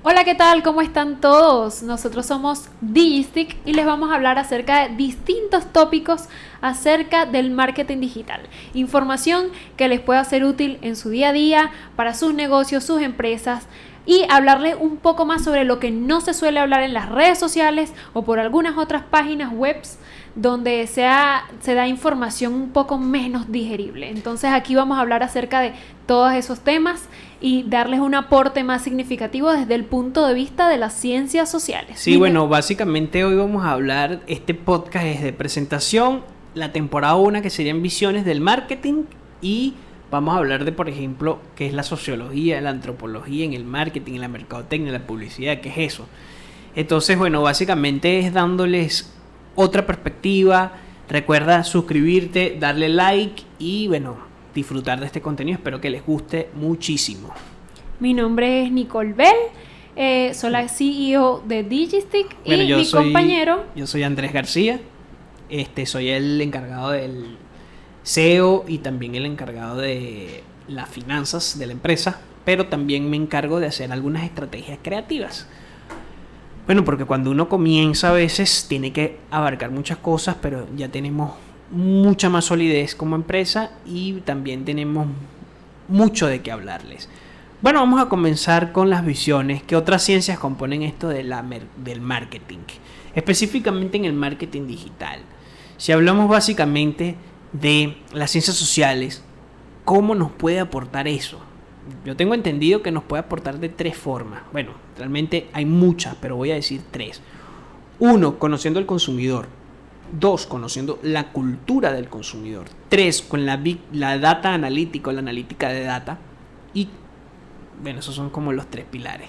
Hola, ¿qué tal? ¿Cómo están todos? Nosotros somos Digistick y les vamos a hablar acerca de distintos tópicos acerca del marketing digital. Información que les pueda ser útil en su día a día, para sus negocios, sus empresas, y hablarles un poco más sobre lo que no se suele hablar en las redes sociales o por algunas otras páginas web donde se da información un poco menos digerible. Entonces aquí vamos a hablar acerca de todos esos temas y darles un aporte más significativo desde el punto de vista de las ciencias sociales. Sí, bueno, básicamente hoy vamos a hablar, este podcast es de presentación, la temporada 1 que serían visiones del marketing, y vamos a hablar de, por ejemplo, qué es la sociología, la antropología en el marketing, en la mercadotecnia, en la publicidad, qué es eso. Entonces, bueno, básicamente es dándoles otra perspectiva. Recuerda suscribirte, darle like y, bueno, disfrutar de este contenido. Espero que les guste muchísimo. Mi nombre es Nicole Bell, soy la CEO de Digistick y mi compañero... Yo soy Andrés García, soy el encargado del SEO y también el encargado de las finanzas de la empresa, pero también me encargo de hacer algunas estrategias creativas. Bueno, porque cuando uno comienza a veces tiene que abarcar muchas cosas, pero ya tenemos mucha más solidez como empresa y también tenemos mucho de qué hablarles. Bueno, vamos a comenzar con las visiones. ¿Qué otras ciencias componen esto del marketing? Específicamente en el marketing digital. Si hablamos básicamente de las ciencias sociales, ¿cómo nos puede aportar eso? Yo tengo entendido que nos puede aportar de 3 formas. Bueno, realmente hay muchas, pero voy a decir 3. 1, conociendo al consumidor. 2, conociendo la cultura del consumidor. 3, con la data analítica o la analítica de data. Y, bueno, esos son como los 3 pilares.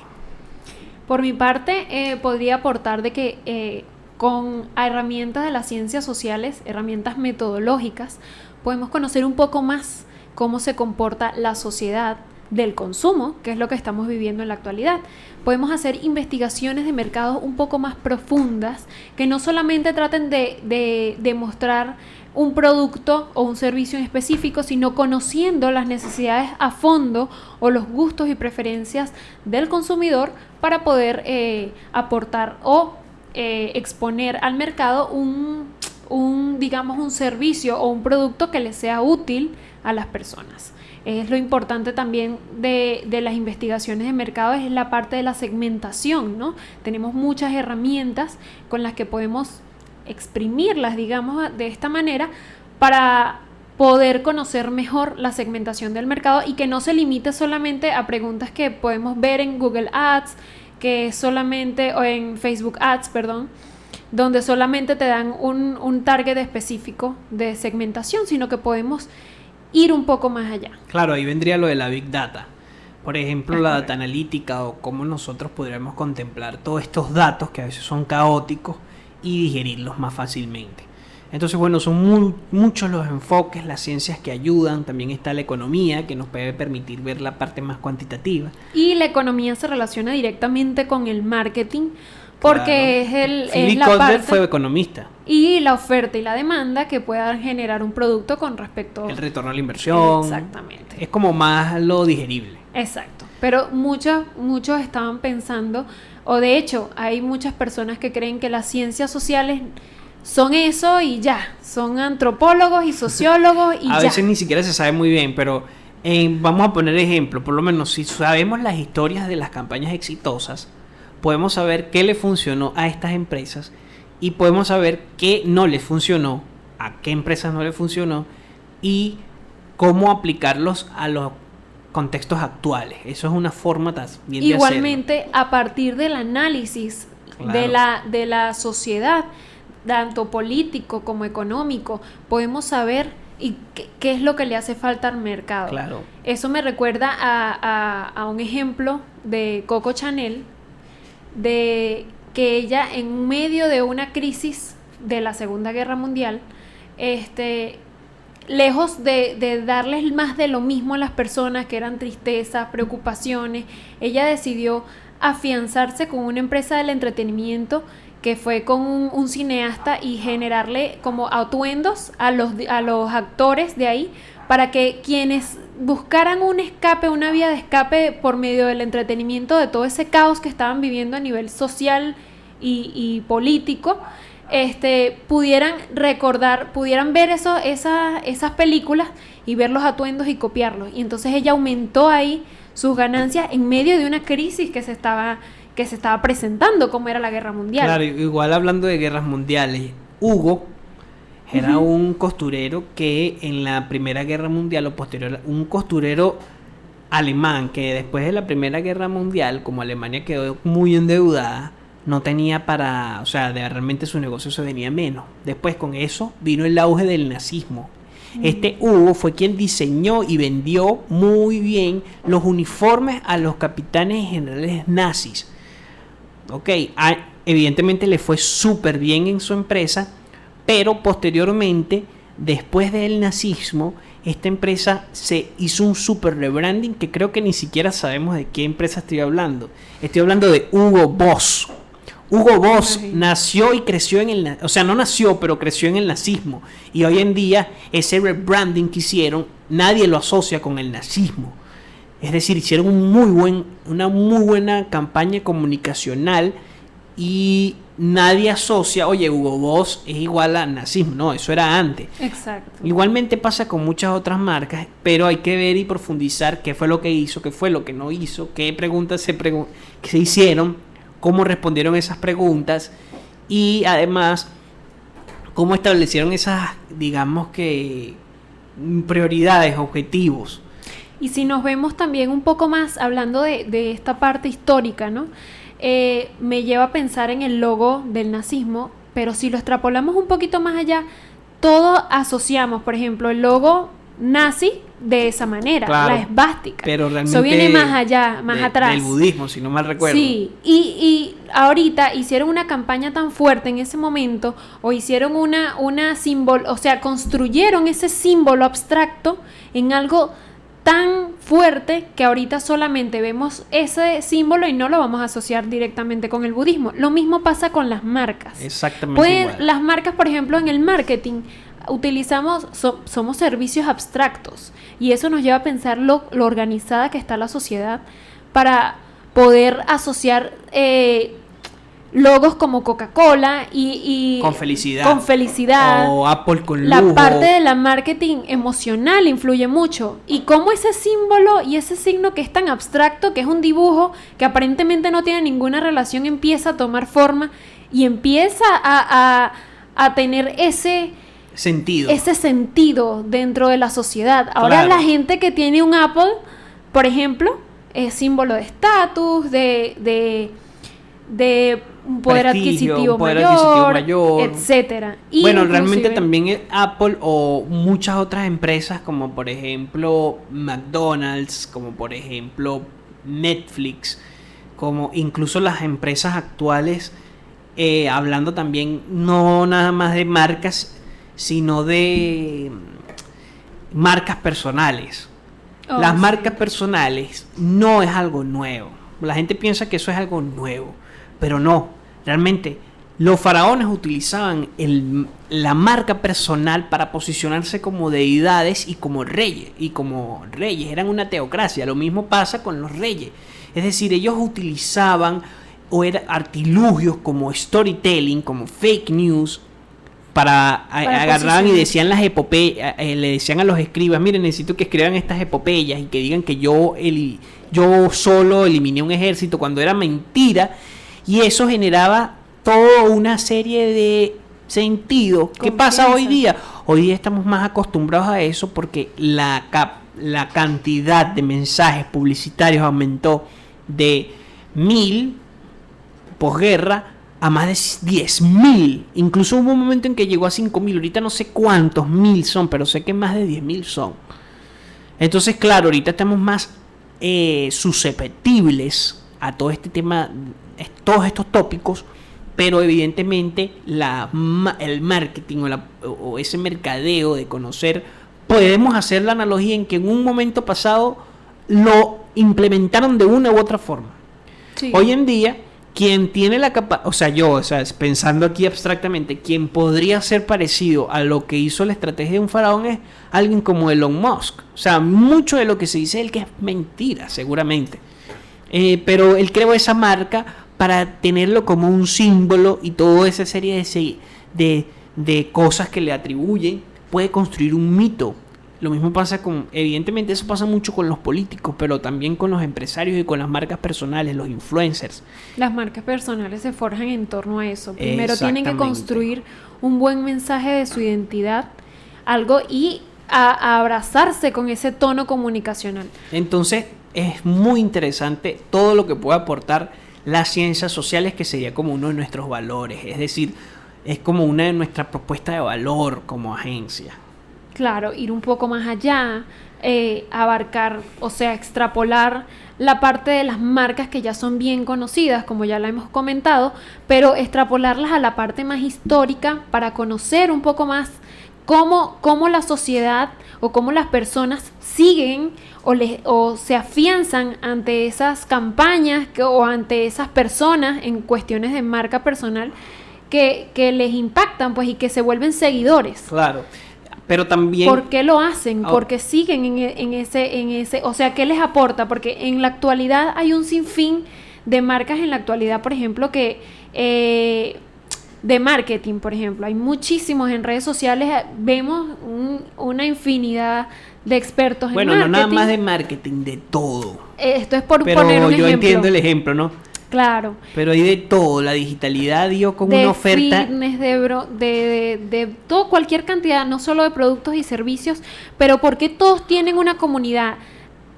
Por mi parte, podría aportar de que con herramientas de las ciencias sociales, herramientas metodológicas, podemos conocer un poco más cómo se comporta la sociedad del consumo, que es lo que estamos viviendo en la actualidad. Podemos hacer investigaciones de mercados un poco más profundas, que no solamente traten de mostrar un producto o un servicio en específico, sino conociendo las necesidades a fondo o los gustos y preferencias del consumidor para poder aportar o exponer al mercado digamos, un servicio o un producto que les sea útil a las personas. Es lo importante también de las investigaciones de mercado, es la parte de la segmentación, ¿no? Tenemos muchas herramientas con las que podemos exprimirlas, digamos, de esta manera para poder conocer mejor la segmentación del mercado y que no se limite solamente a preguntas que podemos ver en Google Ads, que solamente, o en Facebook Ads, perdón, donde solamente te dan un target específico de segmentación, sino que podemos ir un poco más allá. Claro, ahí vendría lo de la Big Data. Por ejemplo, la data analítica, o cómo nosotros podríamos contemplar todos estos datos que a veces son caóticos y digerirlos más fácilmente. Entonces, bueno, son muchos los enfoques, las ciencias que ayudan. También está la economía, que nos puede permitir ver la parte más cuantitativa. Y la economía se relaciona directamente con el marketing, porque claro, es la parte, fue economista. Y la oferta y la demanda que pueda generar un producto con respecto el retorno a la inversión. Exactamente. Es como más lo digerible. Exacto. Pero muchos estaban pensando, o de hecho hay muchas personas que creen que las ciencias sociales son eso y ya, son antropólogos y sociólogos y a ya. veces ni siquiera se sabe muy bien, pero vamos a poner ejemplo. Por lo menos si sabemos las historias de las campañas exitosas, podemos saber qué le funcionó a estas empresas y podemos saber qué no les funcionó, a qué empresas no les funcionó y cómo aplicarlos a los contextos actuales. Eso es una forma también de igualmente hacerlo. A partir del análisis claro. de la sociedad, tanto político como económico, podemos saber qué es lo que le hace falta al mercado. Claro. Eso me recuerda a un ejemplo de Coco Chanel, de que ella en medio de una crisis de la Segunda Guerra Mundial, lejos de darles más de lo mismo a las personas, que eran tristezas, preocupaciones, ella decidió afianzarse con una empresa del entretenimiento que fue con un cineasta y generarle como atuendos a los actores de ahí para que quienes buscaran un escape, una vía de escape por medio del entretenimiento de todo ese caos que estaban viviendo a nivel social y político, pudieran recordar, pudieran ver esas películas y ver los atuendos y copiarlos. Y entonces ella aumentó ahí sus ganancias en medio de una crisis que se estaba presentando, como era la Guerra Mundial. Claro, igual hablando de guerras mundiales, Hugo era un costurero que en la Primera Guerra Mundial o posterior, un costurero alemán que después de la Primera Guerra Mundial, como Alemania quedó muy endeudada, no tenía para, o sea, realmente su negocio se venía menos. Después con eso vino el auge del nazismo. Hugo fue quien diseñó y vendió muy bien los uniformes a los capitanes y generales nazis. Ok, evidentemente le fue súper bien en su empresa, pero posteriormente, después del nazismo, esta empresa se hizo un super rebranding que creo que ni siquiera sabemos de qué empresa estoy hablando. Estoy hablando de Hugo Boss. Hugo Boss nació y creció o sea, no nació, pero creció en el nazismo. Y hoy en día, ese rebranding que hicieron, nadie lo asocia con el nazismo. Es decir, hicieron una muy buena campaña comunicacional y nadie asocia, oye, Hugo Boss es igual al nazismo. No, eso era antes. Exacto. Igualmente pasa con muchas otras marcas, pero hay que ver y profundizar qué fue lo que hizo, qué fue lo que no hizo, qué preguntas se hicieron, cómo respondieron esas preguntas y además cómo establecieron esas, digamos que, prioridades, objetivos. Y si nos vemos también un poco más hablando de esta parte histórica, ¿no? Me lleva a pensar en el logo del nazismo, pero si lo extrapolamos un poquito más allá, todo asociamos, por ejemplo, el logo nazi de esa manera, claro, la esvástica. Pero realmente eso viene más allá, más atrás. Del budismo, si no mal recuerdo. Sí, y ahorita hicieron una campaña tan fuerte en ese momento, o hicieron una símbolo, o sea, construyeron ese símbolo abstracto en algo tan fuerte que ahorita solamente vemos ese símbolo y no lo vamos a asociar directamente con el budismo. Lo mismo pasa con las marcas. Exactamente igual. Las marcas, por ejemplo, en el marketing somos servicios abstractos y eso nos lleva a pensar lo organizada que está la sociedad para poder asociar logos como Coca-Cola y con felicidad o Apple con la lujo. Parte de la marketing emocional influye mucho y cómo ese símbolo y ese signo que es tan abstracto, que es un dibujo que aparentemente no tiene ninguna relación, empieza a tomar forma y empieza a tener ese sentido dentro de la sociedad. Ahora claro, la gente que tiene un Apple, por ejemplo, es símbolo de estatus, de un poder adquisitivo mayor, etcétera. Bueno, realmente también Apple o muchas otras empresas como por ejemplo McDonald's, como por ejemplo Netflix, como incluso las empresas actuales, hablando también no nada más de marcas, sino de marcas personales. Las marcas personales no es algo nuevo. La gente piensa que eso es algo nuevo, pero no. Realmente los faraones utilizaban la marca personal para posicionarse como deidades y como reyes. Eran una teocracia. Lo mismo pasa con los reyes. Es decir, ellos utilizaban artilugios como storytelling, como fake news, para agarraban y decían las epopeyas, le decían a los escribas, miren, necesito que escriban estas epopeyas y que digan que yo solo eliminé un ejército, cuando era mentira, y eso generaba toda una serie de sentidos. ¿Qué pasa hoy día? Hoy día estamos más acostumbrados a eso porque la cantidad de mensajes publicitarios aumentó de 1000 posguerra a más de 10.000, incluso hubo un momento en que llegó a 5.000, ahorita no sé cuántos mil son, pero sé que más de 10.000 son. Entonces, claro, ahorita estamos más susceptibles a todo este tema, todos estos tópicos, pero evidentemente el marketing o ese mercadeo de conocer, podemos hacer la analogía en que en un momento pasado lo implementaron de una u otra forma. Sí. Hoy en día quien tiene la capacidad, o sea, pensando aquí abstractamente, quien podría ser parecido a lo que hizo la estrategia de un faraón es alguien como Elon Musk. O sea, mucho de lo que se dice él que es mentira, seguramente. Pero él creó esa marca para tenerlo como un símbolo y toda esa serie de cosas que le atribuyen. Puede construir un mito. Lo mismo pasa evidentemente eso pasa mucho con los políticos, pero también con los empresarios y con las marcas personales, los influencers. Las marcas personales se forjan en torno a eso. Primero tienen que construir un buen mensaje de su identidad, algo, y a abrazarse con ese tono comunicacional. Entonces es muy interesante todo lo que puede aportar las ciencias sociales, que sería como uno de nuestros valores, es decir, es como una de nuestras propuestas de valor como agencia. Claro, ir un poco más allá, abarcar, o sea, extrapolar la parte de las marcas que ya son bien conocidas, como ya la hemos comentado, pero extrapolarlas a la parte más histórica para conocer un poco más cómo la sociedad o cómo las personas siguen o se afianzan ante esas campañas o ante esas personas en cuestiones de marca personal que les impactan, pues, y que se vuelven seguidores. Claro. Pero también... ¿Por qué lo hacen? ¿Por qué siguen en ese? O sea, ¿qué les aporta? Porque en la actualidad hay un sinfín de marcas en la actualidad, por ejemplo, que de marketing, por ejemplo. Hay muchísimos en redes sociales, vemos una infinidad de expertos en marketing. Bueno, no nada más de marketing, de todo. Esto es por pero poner un ejemplo. Yo entiendo el ejemplo, ¿no? Claro. Pero hay de todo, la digitalidad dio como una oferta. Fitness, de todo, cualquier cantidad, no solo de productos y servicios, pero porque todos tienen una comunidad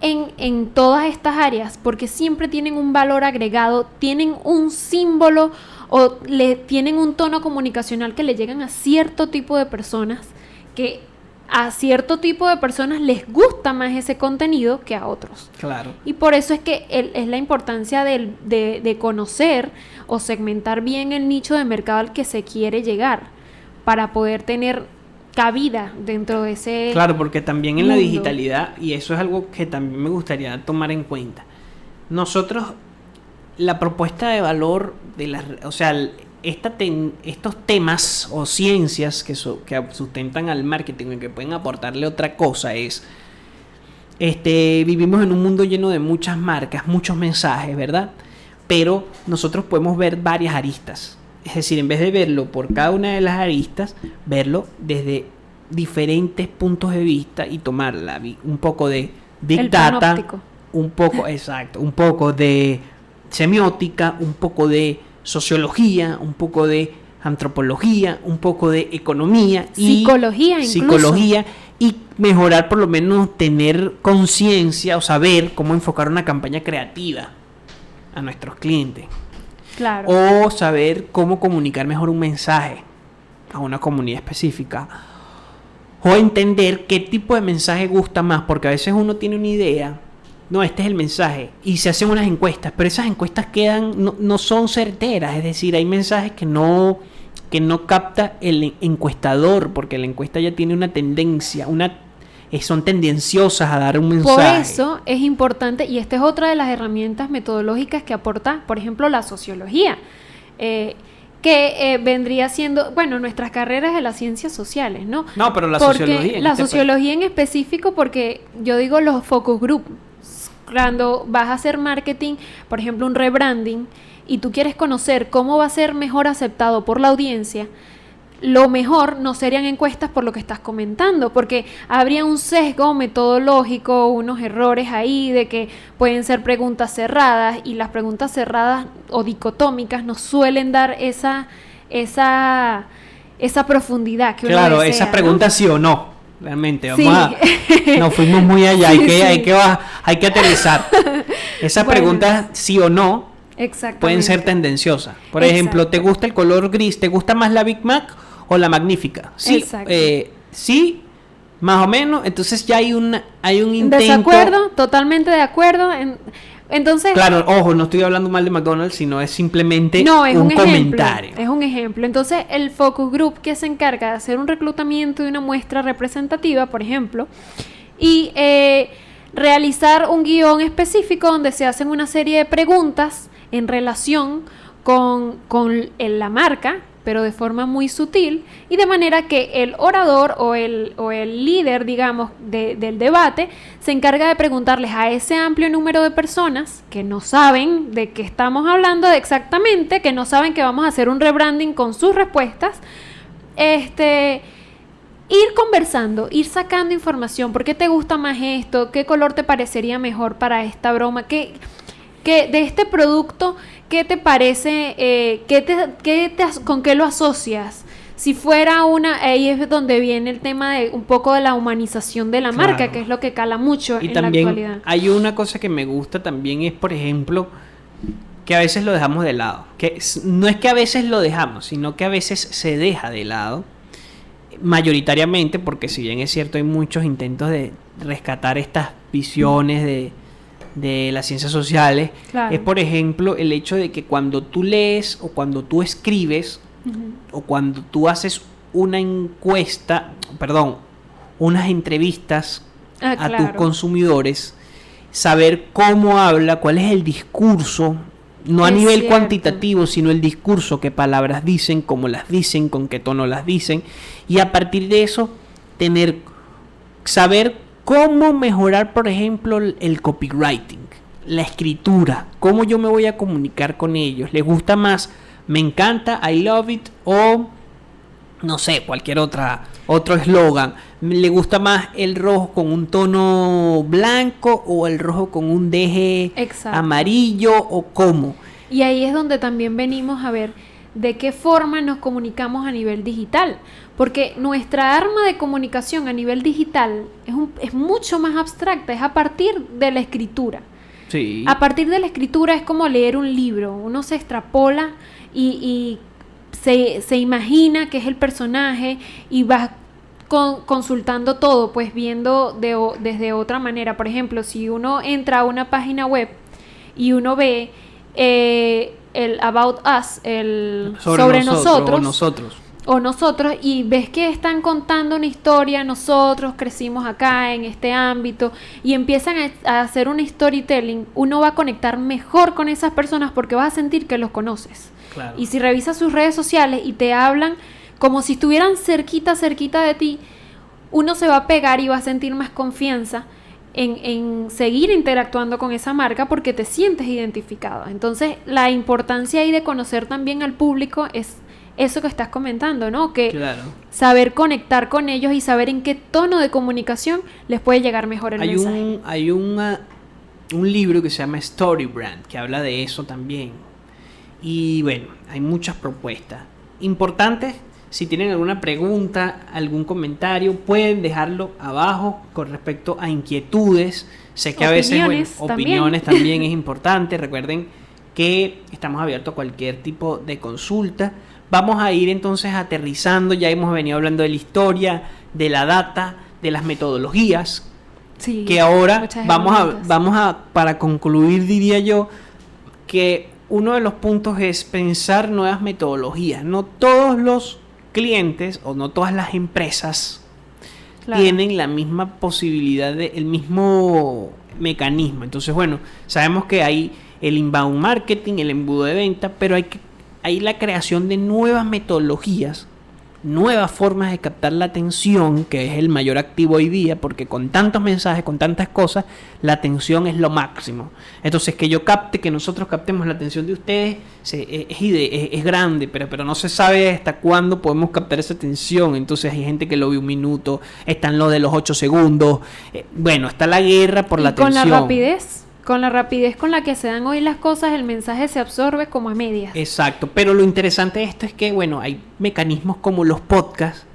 en todas estas áreas, porque siempre tienen un valor agregado, tienen un símbolo o tienen un tono comunicacional que le llegan a cierto tipo de personas, que a cierto tipo de personas les gusta más ese contenido que a otros. Claro. Y por eso es que es la importancia de conocer o segmentar bien el nicho de mercado al que se quiere llegar para poder tener cabida dentro de ese Claro, porque también en mundo. La digitalidad, y eso es algo que también me gustaría tomar en cuenta, nosotros, la propuesta de valor o sea, estos temas o ciencias que sustentan al marketing y que pueden aportarle otra cosa es, vivimos en un mundo lleno de muchas marcas, muchos mensajes, ¿verdad? Pero nosotros podemos ver varias aristas, es decir, en vez de verlo por cada una de las aristas, verlo desde diferentes puntos de vista y tomar un poco de Big Data, un poco de semiótica, un poco de sociología, un poco de antropología, un poco de economía y psicología, y mejorar, por lo menos tener conciencia o saber cómo enfocar una campaña creativa a nuestros clientes. Claro. O saber cómo comunicar mejor un mensaje a una comunidad específica, o entender qué tipo de mensaje gusta más, porque a veces uno tiene una idea, no, este es el mensaje, y se hacen unas encuestas, pero esas encuestas no son certeras, es decir, hay mensajes que no capta el encuestador, porque la encuesta ya tiene una tendencia, son tendenciosas a dar un mensaje. Por eso es importante, y esta es otra de las herramientas metodológicas que aporta, por ejemplo, la sociología, que vendría siendo, bueno, nuestras carreras de las ciencias sociales, ¿no? No, pero la sociología en específico, porque yo digo los focus group. Cuando vas a hacer marketing, por ejemplo, un rebranding, y tú quieres conocer cómo va a ser mejor aceptado por la audiencia, lo mejor no serían encuestas por lo que estás comentando, porque habría un sesgo metodológico, unos errores ahí de que pueden ser preguntas cerradas, y las preguntas cerradas o dicotómicas nos suelen dar esa profundidad que uno Claro, desea, esas preguntas, ¿no? Sí o no. Realmente, nos fuimos muy allá, hay que aterrizar. Esas preguntas, sí o no, pueden ser tendenciosas. Por ejemplo, ¿te gusta el color gris? ¿Te gusta más la Big Mac o la Magnífica? Sí, sí, más o menos. Entonces ya hay un intento. Desacuerdo, totalmente de acuerdo. Entonces, claro, ojo, no estoy hablando mal de McDonald's, sino es simplemente un comentario. Es un ejemplo. Entonces, el focus group, que se encarga de hacer un reclutamiento de una muestra representativa, por ejemplo, y realizar un guión específico donde se hacen una serie de preguntas en relación la marca, pero de forma muy sutil, y de manera que el orador o el líder, digamos, del debate, se encarga de preguntarles a ese amplio número de personas que no saben de qué estamos hablando exactamente, que no saben que vamos a hacer un rebranding con sus respuestas, ir conversando, ir sacando información. ¿Por qué te gusta más esto? ¿Qué color te parecería mejor para esta broma? ¿Qué de este producto, qué te parece? ¿Con qué lo asocias? Si fuera ahí es donde viene el tema de un poco de la humanización de la marca, que es lo que cala mucho en la actualidad. Hay una cosa que me gusta también, es por ejemplo, que a veces lo dejamos de lado. Que no es que a veces lo dejamos, sino que a veces se deja de lado, mayoritariamente, porque si bien es cierto hay muchos intentos de rescatar estas visiones de las ciencias sociales, claro, es por ejemplo el hecho de que cuando tú lees o cuando tú escribes, o cuando tú haces una encuesta, unas entrevistas a tus consumidores, saber cómo habla, cuál es el discurso, no a nivel cuantitativo, sino el discurso, qué palabras dicen, cómo las dicen, con qué tono las dicen, y a partir de eso saber cómo mejorar, por ejemplo, el copywriting, la escritura, cómo yo me voy a comunicar con ellos. ¿Les gusta más me encanta, I love it, o no sé, cualquier otro eslogan? ¿Le gusta más el rojo con un tono blanco o el rojo con un deje amarillo, o cómo? Y ahí es donde también venimos a ver de qué forma nos comunicamos a nivel digital, porque nuestra arma de comunicación a nivel digital es mucho más abstracta, es a partir de la escritura. Sí. A partir de la escritura es como leer un libro, uno se extrapola y se imagina que es el personaje y va consultando todo, pues viendo desde otra manera. Por ejemplo, si uno entra a una página web y uno ve el About Us, el sobre nosotros, y ves que están contando una historia, nosotros crecimos acá en este ámbito, y empiezan a hacer un storytelling, uno va a conectar mejor con esas personas porque vas a sentir que los conoces. Claro. Y si revisas sus redes sociales y te hablan como si estuvieran cerquita de ti, uno se va a pegar y va a sentir más confianza en seguir interactuando con esa marca porque te sientes identificado. Entonces, la importancia ahí de conocer también al público es eso que estás comentando, ¿no? Que claro, saber conectar con ellos y saber en qué tono de comunicación les puede llegar mejor el mensaje. Hay un libro que se llama Storybrand, que habla de eso también. Y bueno, hay muchas propuestas importantes. Si tienen alguna pregunta, algún comentario, pueden dejarlo abajo con respecto a inquietudes. Sé que a veces opiniones también es importante. Recuerden que estamos abiertos a cualquier tipo de consulta. Vamos a ir entonces aterrizando. Ya hemos venido hablando de la historia, de la data, de las metodologías. Sí, que ahora vamos a, para concluir, diría yo, que uno de los puntos es pensar nuevas metodologías. No todos los clientes o no todas las empresas tienen la misma posibilidad, el mismo mecanismo. Entonces, bueno, sabemos que hay el inbound marketing, el embudo de venta, pero hay la creación de nuevas metodologías, nuevas formas de captar la atención, que es el mayor activo hoy día, porque con tantos mensajes, con tantas cosas, la atención es lo máximo. Entonces, que nosotros captemos la atención de ustedes es grande, pero no se sabe hasta cuándo podemos captar esa atención. Entonces hay gente que lo ve 1 minuto, están los de los 8 segundos, bueno, está la guerra por la atención. Con la rapidez con la que se dan hoy las cosas, el mensaje se absorbe como a medias. Exacto, pero lo interesante de esto es que, bueno, hay mecanismos como los podcasts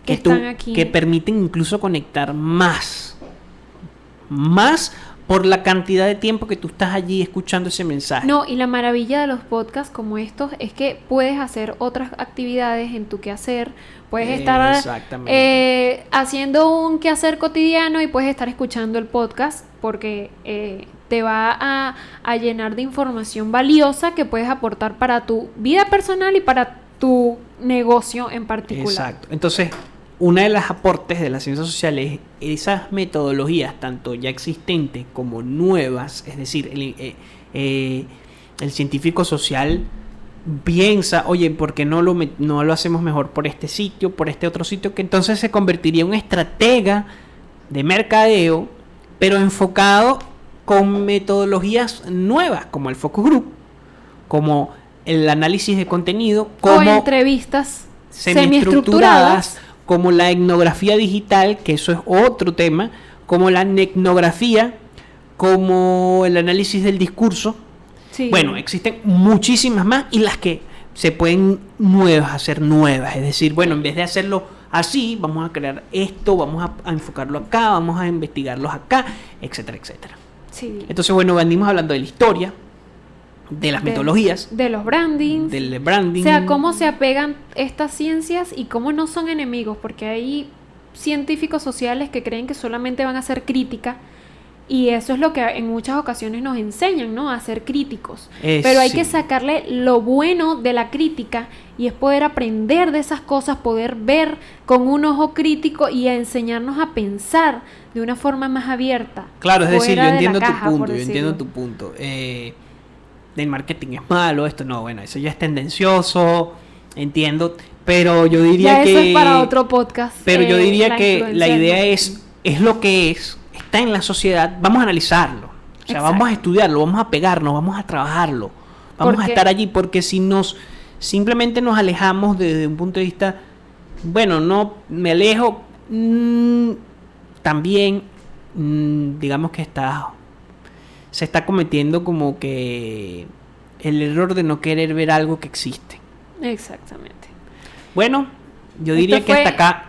que permiten incluso conectar más por la cantidad de tiempo que tú estás allí escuchando ese mensaje. No, y la maravilla de los podcasts como estos es que puedes hacer otras actividades en tu quehacer, puedes estar haciendo un quehacer cotidiano y puedes estar escuchando el podcast porque te va a llenar de información valiosa que puedes aportar para tu vida personal y para tu negocio en particular. Exacto. Entonces, una de las aportes de las ciencias sociales es esas metodologías, tanto ya existentes como nuevas, es decir, el científico social piensa, oye, ¿por qué no lo hacemos mejor por este sitio, por este otro sitio? Que entonces se convertiría en un estratega de mercadeo, pero enfocado con metodologías nuevas, como el focus group, como el análisis de contenido, como o entrevistas semiestructuradas, como la etnografía digital, que eso es otro tema, como la etnografía, como el análisis del discurso. Sí. Bueno, existen muchísimas más y las que se pueden hacer nuevas. Es decir, bueno, en vez de hacerlo así, vamos a crear esto, vamos a enfocarlo acá, vamos a investigarlos acá, etcétera, etcétera. Sí. Entonces, bueno, venimos hablando de la historia, de las metodologías, de los brandings, del branding. O sea, cómo se apegan estas ciencias y cómo no son enemigos, porque hay científicos sociales que creen que solamente van a hacer crítica. Y eso es lo que en muchas ocasiones nos enseñan, ¿no? A ser críticos. Pero hay que sacarle lo bueno de la crítica y es poder aprender de esas cosas, poder ver con un ojo crítico y a enseñarnos a pensar de una forma más abierta. Claro, es decir, yo entiendo tu punto. El marketing es malo, esto no, bueno, eso ya es tendencioso, entiendo, pero yo diría que... Eso es para otro podcast. Pero yo diría que la idea es lo que es. Está en la sociedad, vamos a analizarlo, o sea, vamos a estudiarlo, vamos a pegarnos, vamos a trabajarlo, vamos a estar allí, porque si simplemente nos alejamos desde un punto de vista, bueno, no, me alejo, también, digamos que se está cometiendo como que el error de no querer ver algo que existe. Exactamente. Bueno, yo diría que hasta acá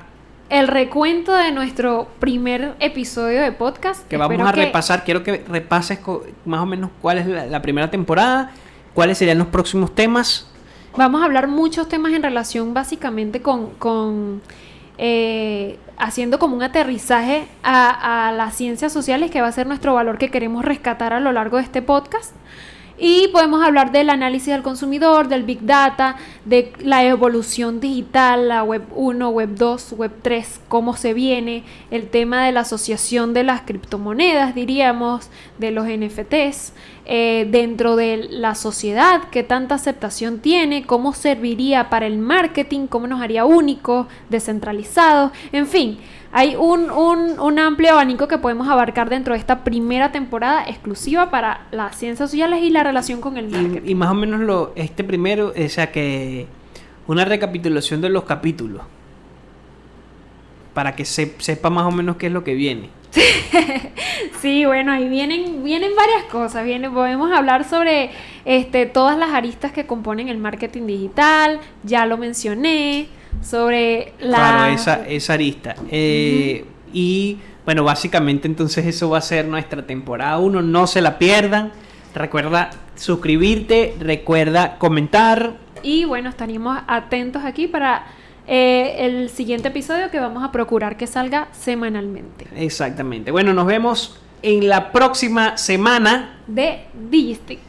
el recuento de nuestro primer episodio de podcast. Que vamos a repasar. Quiero que repases más o menos cuál es la primera temporada, cuáles serían los próximos temas. Vamos a hablar muchos temas en relación básicamente con haciendo como un aterrizaje a las ciencias sociales, que va a ser nuestro valor que queremos rescatar a lo largo de este podcast. Y podemos hablar del análisis del consumidor, del Big Data, de la evolución digital, la Web 1, Web 2, Web 3, cómo se viene, el tema de la asociación de las criptomonedas, diríamos, de los NFTs, dentro de la sociedad, qué tanta aceptación tiene, cómo serviría para el marketing, cómo nos haría únicos, descentralizados, en fin. Hay un amplio abanico que podemos abarcar dentro de esta primera temporada exclusiva para las ciencias sociales y la relación con el marketing. Y más o menos este primero, o sea que una recapitulación de los capítulos para que sepa más o menos qué es lo que viene. Sí, bueno, ahí vienen varias cosas. Podemos hablar sobre todas las aristas que componen el marketing digital, ya lo mencioné. Sobre Claro, esa arista. Y bueno, básicamente entonces eso va a ser nuestra temporada 1. No se la pierdan. Recuerda suscribirte, recuerda comentar. Y bueno, estaríamos atentos aquí para el siguiente episodio, que vamos a procurar que salga semanalmente. Exactamente. Bueno, nos vemos en la próxima semana de Digistick.